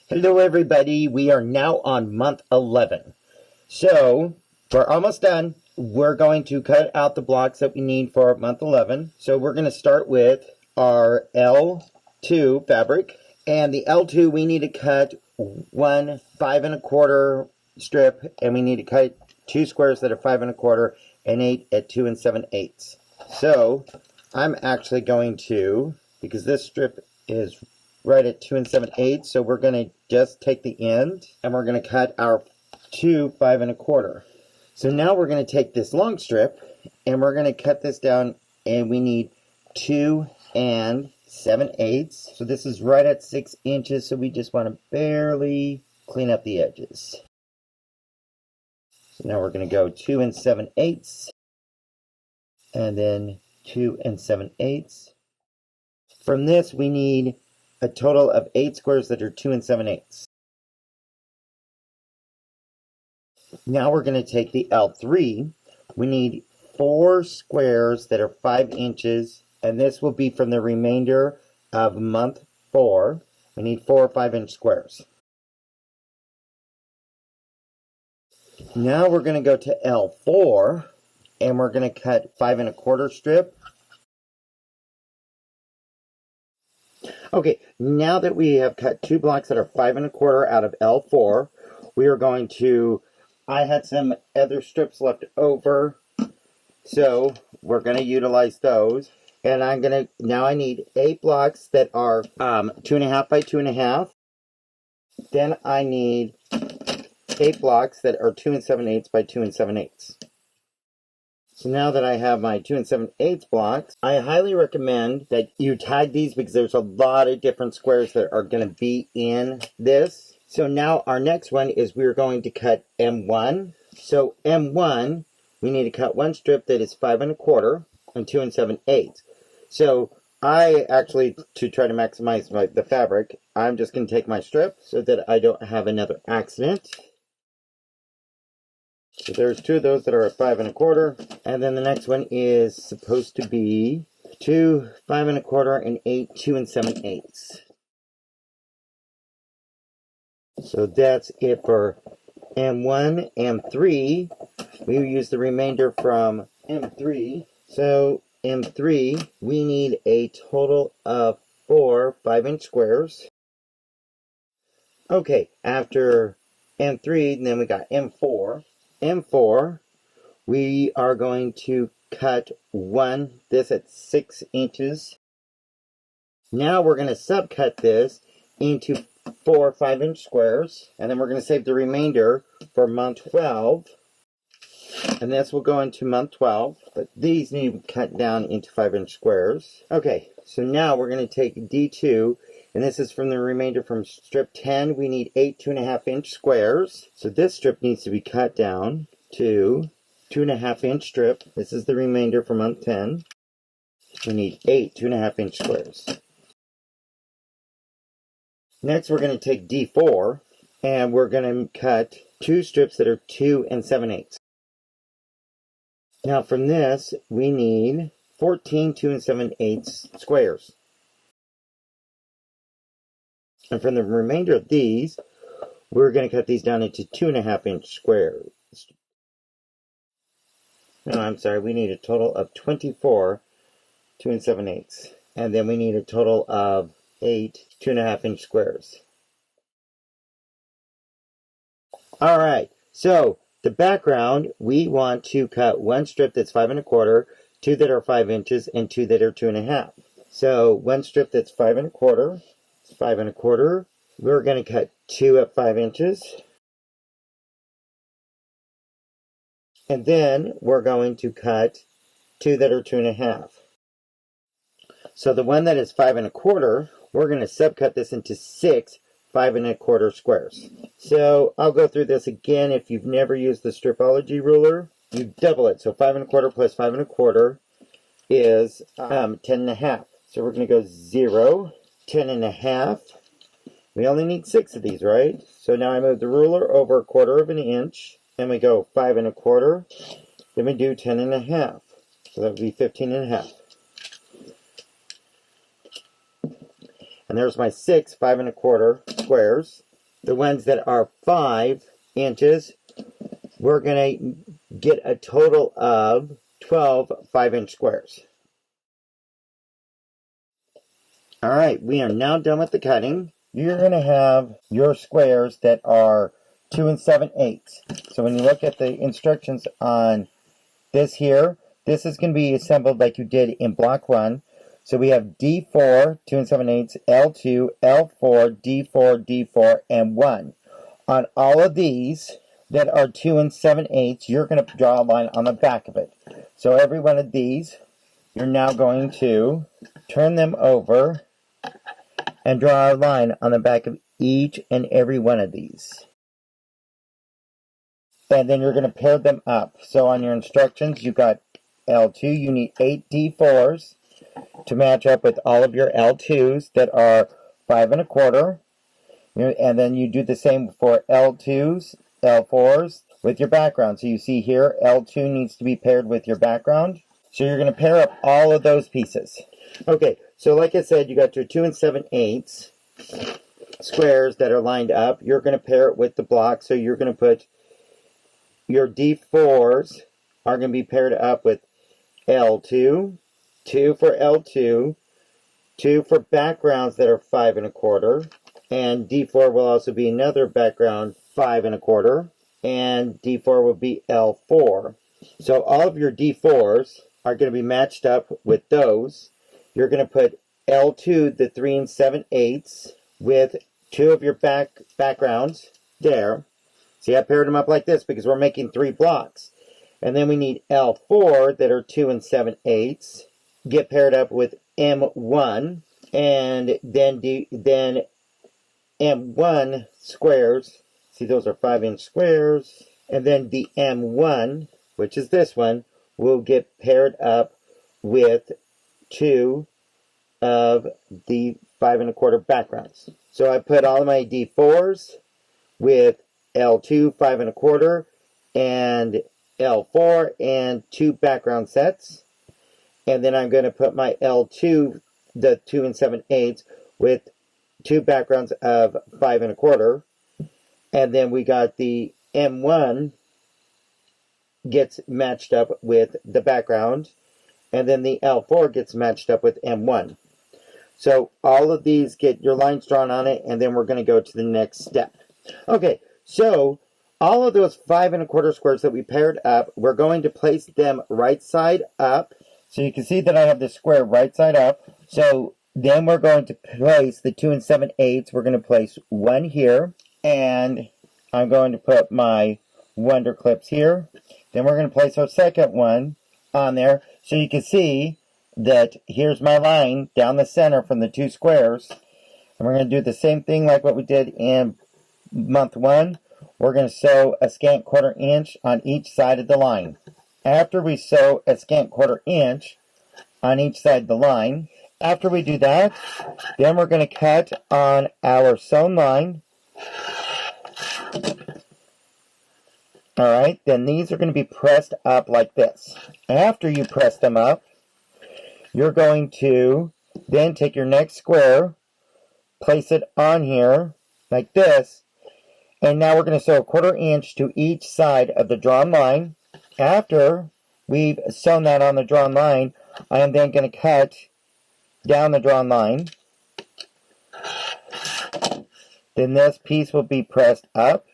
Hello everybody, we are now on month 11. So, we're almost done. We're going to cut out the blocks that we need for month 11. So we're going to start with our L2 fabric. And the L2 we need to cut one 5 1/4 strip, and we need to cut 2 squares that are 5 1/4 and 8 at 2 7/8. So, I'm actually going to, because this strip is right at 2 7/8, so we're going to just take the end and we're going to cut our 2 5 1/4. So now we're going to take this long strip and we're going to cut this down, and we need 2 7/8. So this is right at 6 inches, so we just want to barely clean up the edges. So now we're going to go 2 7/8 and then 2 7/8. From this we need a total of 8 squares that are 2 7/8. Now we're going to take the L3. We need 4 squares that are 5 inches, and this will be from the remainder of month 4. We need 4 5-inch squares. Now we're going to go to L4, and we're going to cut 5 1/4 strip. Okay, now that we have cut 2 blocks that are 5 1/4 out of L4, we are going to, I had some other strips left over, so we're going to utilize those. And I'm going to, now I need 8 blocks that are 2.5 by 2.5. Then I need 8 blocks that are 2 7/8 by 2 7/8. So now that I have my 2 7/8 blocks, I highly recommend that you tag these because there's a lot of different squares that are going to be in this. So now our next one is we're going to cut M1. So M1, we need to cut one strip that is 5 1/4 and 2 7/8. So I actually, to try to maximize the fabric, I'm just going to take my strip so that I don't have another accident. So there's 2 of those that are at 5 1/4, and then the next one is supposed to be 2 5 1/4 and 8 2 7/8. So that's it for M1. M3, we use the remainder from M3. So M3, we need a total of 4 5-inch squares. Okay, after M3, then we got M4. M4, we are going to cut this at 6 inches. Now we're going to subcut this into 4 5-inch squares, and then we're going to save the remainder for month 12. And this will go into month 12, but these need to be cut down into 5-inch squares. Okay, so now we're going to take D2, and this is from the remainder from strip 10. We need 8 2.5-inch squares. So this strip needs to be cut down to 2.5-inch strip. This is the remainder for month 10. We need 8 2.5-inch squares. Next, we're going to take D4, and we're going to cut 2 strips that are 2 7/8. Now from this, we need 14 2 7/8 squares. And from the remainder of these, we're going to cut these down into 2.5-inch squares. No, I'm sorry, we need a total of 24 2 7/8. And then we need a total of 8 2.5-inch squares. Alright, so the background, we want to cut one strip that's 5 1/4, 2 that are 5 inches, and 2 that are 2.5. So one strip that's 5 1/4, 5 1/4. We're going to cut 2 at 5 inches. And then we're going to cut 2 that are 2.5. So the one that is 5 1/4, we're going to subcut this into 6 5 1/4 squares. So I'll go through this again. If you've never used the stripology ruler, you double it. So 5 1/4 plus 5 1/4 is 10 1/2. So we're going to go 0, 10 1/2. We only need 6 of these, right? So now I move the ruler over 1/4 of an inch, and we go 5 1/4. Then we do 10 1/2. So that would be 15 1/2. And there's my 6 5 1/4 squares. the ones that are 5 inches, we're going to get a total of 12 5-inch squares. Alright, we are now done with the cutting. You're going to have your squares that are 2 7/8. So when you look at the instructions on this here, this is going to be assembled like you did in block 1. So we have D4, 2 7/8, L2, L4, D4, D4, and 1. On all of these that are 2 7/8, you're going to draw a line on the back of it. So every one of these, you're now going to turn them over and draw a line on the back of each and every one of these. And then you're going to pair them up. So on your instructions, you've got L2, you need 8 D4s to match up with all of your L2s that are 5 1/4. And then you do the same for L2s, L4s with your background. So you see here, L2 needs to be paired with your background. So you're going to pair up all of those pieces. Okay, so like I said, you got your 2 7/8 squares that are lined up. You're going to pair it with the block. So you're going to put your D4s are going to be paired up with L2, 2 for L2, 2 for backgrounds that are 5 1/4, and D4 will also be another background 5 1/4, and D4 will be L4. So all of your D4s are going to be matched up with those. You're going to put L2, the 3 7/8, with 2 of your backgrounds there. See, I paired them up like this because we're making 3 blocks. And then we need L4 that are 2 7/8. Get paired up with M1. And then M1 squares. See, those are 5-inch squares. And then the M1, which is this one, will get paired up with 2 of the 5 1/4 backgrounds. So I put all of my D4s with L2, 5 1/4, and L4, and 2 background sets. And then I'm going to put my L2, the 2 7/8, with 2 backgrounds of 5 1/4. And then we got the M1 gets matched up with the background. And then the L4 gets matched up with M1. So all of these get your lines drawn on it, and then we're going to go to the next step. Okay, so all of those 5 1/4 squares that we paired up, we're going to place them right side up. So you can see that I have the square right side up. So then we're going to place the 2 7/8. We're going to place one here, and I'm going to put my wonder clips here. Then we're going to place our second one on there. So you can see that here's my line down the center from the 2 squares. And we're going to do the same thing like what we did in month 1. We're going to sew a scant 1/4 inch on each side of the line. After we sew a scant 1/4 inch on each side of the line, after we do that, then we're going to cut on our sewn line. Alright, then these are going to be pressed up like this. After you press them up, you're going to then take your next square, place it on here like this, and now we're going to sew a 1/4 inch to each side of the drawn line. After we've sewn that on the drawn line, I am then going to cut down the drawn line. Then this piece will be pressed up,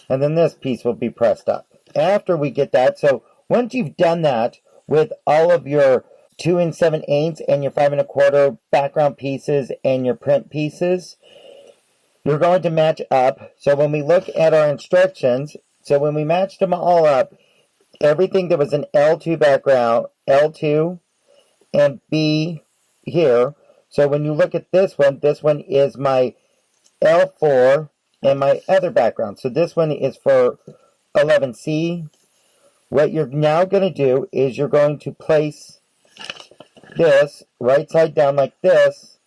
and then this piece will be pressed up. After we get that, so once you've done that with all of your 2 7/8 and your 5 1/4 background pieces and your print pieces, you're going to match up. So when we look at our instructions, so when we matched them all up, everything that was an L2 background, L2 and B here. So when you look at this one is my L4 and my other background. So this one is for 11C. What you're now going to do is you're going to place this right side down like this,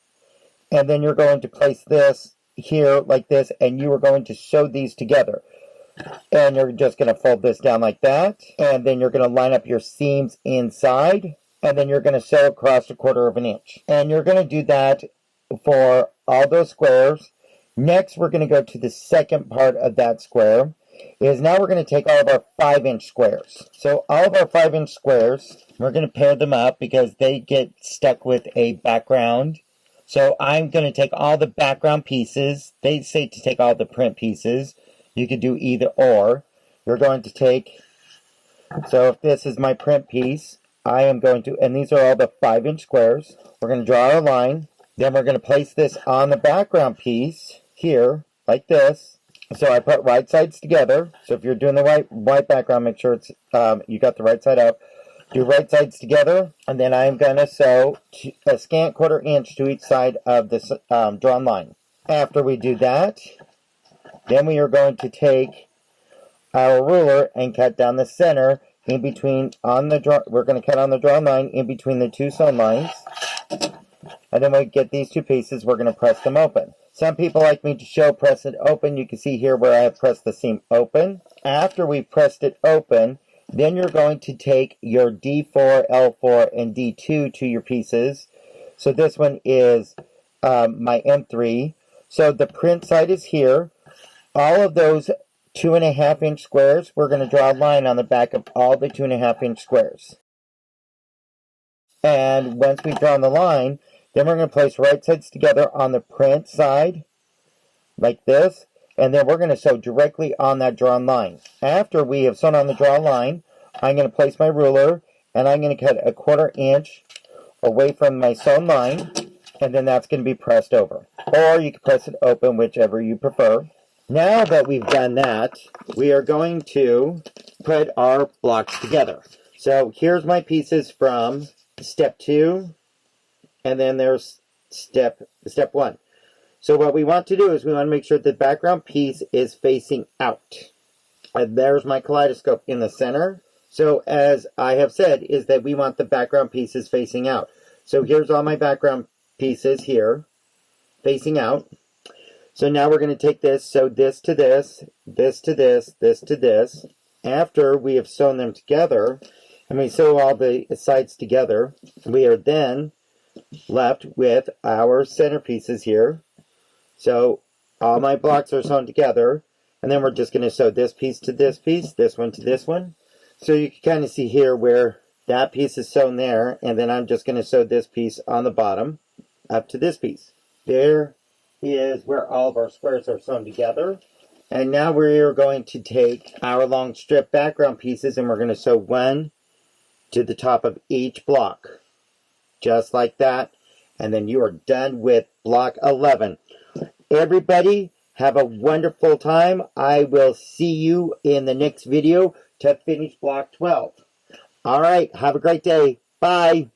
and then you're going to place this here like this, and you are going to sew these together. And you're just going to fold this down like that, and then you're going to line up your seams inside, and then you're going to sew across a 1/4 inch. And you're going to do that for all those squares. Next, we're going to go to the second part of that square. Is now we're going to take all of our 5-inch squares. So all of our 5-inch squares, we're going to pair them up because they get stuck with a background. So I'm going to take all the background pieces. They say to take all the print pieces. You could do either or. You're going to take, so if this is my print piece, I am going to, and these are all the 5-inch squares. We're going to draw a line. Then we're going to place this on the background piece here, like this. So I put right sides together. So if you're doing the white background, make sure it's you got the right side up. Do right sides together, and then I'm going to sew a scant 1/4 inch to each side of this drawn line. After we do that, then we are going to take our ruler and cut down the center in between on the we're going to cut on the drawn line in between the two sewn lines. And then we get these two pieces, we're going to press them open. Some people like me to show press it open. You can see here where I have pressed the seam open. After we've pressed it open, then you're going to take your D4, L4, and D2 to your pieces. So this one is my M3. So the print side is here. All of those 2.5-inch squares, we're going to draw a line on the back of all the 2.5-inch squares. And once we've drawn the line, then we're going to place right sides together on the print side, like this, and then we're going to sew directly on that drawn line. After we have sewn on the drawn line, I'm going to place my ruler, and I'm going to cut a 1/4 inch away from my sewn line, and then that's going to be pressed over. Or you can press it open, whichever you prefer. Now that we've done that, we are going to put our blocks together. So here's my pieces from step 2. And then there's step 1. So what we want to do is we want to make sure the background piece is facing out. And there's my kaleidoscope in the center. So as I have said, is that we want the background pieces facing out. So here's all my background pieces here, facing out. So now we're going to take this, sew this to this, this to this, this to this. After we have sewn them together, and we sew all the sides together, we are then left with our centerpieces here. So all my blocks are sewn together, and then we're just going to sew this piece to this piece, this one to this one. So you can kind of see here where that piece is sewn there, and then I'm just going to sew this piece on the bottom up to this piece. There is where all of our squares are sewn together. And now we are going to take our long strip background pieces, and we're going to sew one to the top of each block. Just like that. And then you are done with block 11. Everybody, have a wonderful time. I will see you in the next video to finish block 12. All right, have a great day. Bye.